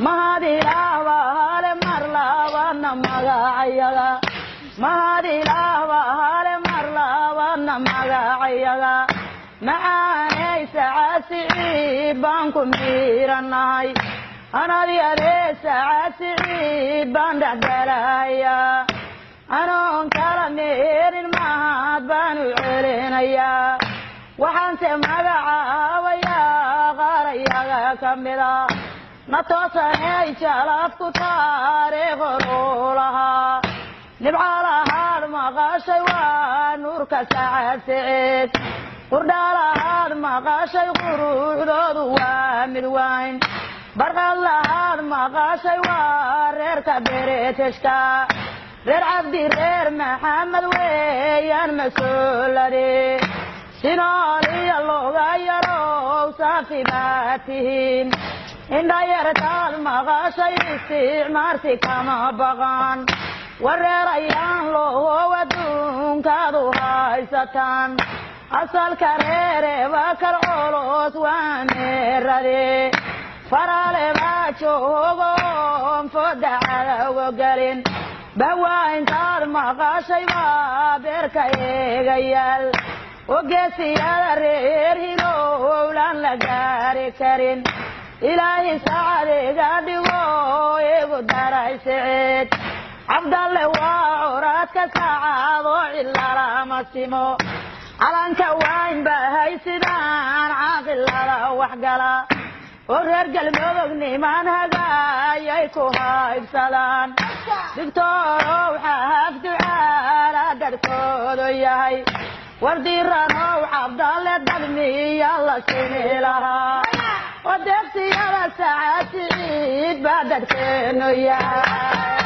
mahadi lawa hale marlawa namagayaga mahadi lawa hale marlawa namagayaga maanay saasi banku miranay anadi ade saasi bandadalaya anon kala meerin mahad banu celinaya waxaan se magacaabaya qaarayaga kamida natoosanay jalafku taariikh rulaha nibcalahaad maqashay waa nuurka Saacad Siciid qurdhaalahaad maqashay quruxdoodu waa mid wayn barqalahaad maqashay waa reerka bereteshka reer cabdi reer maxamed weeyaan mas-uulade sinooliya looga yarow saafi baad tihiin indhayartaad maqashay isticmaarti kama baqan wareerayaan loo adduunkaad u haysataan asalka reereba kal culus waa meerade farale baa joogo fodacada uga gelin bawaa intaad maqashay baa beerka eegayaal ogeesiyada reer hilowlan la gaari karin ilaahi saacadiga dhigo igu daray Siciid cabdalle waa curaadka saacado cilala simo calanka wayn bahay sidaan caaqilada waxgala oo reer galmudug niman hagaayay ku haybsadaan digtoorow xaaf ducaala dadkoodu yahay wardiiranow cabdalle dadmiya la sini lahaa oo deeqsiyada Saacad Siciid baa dadkeenu yahay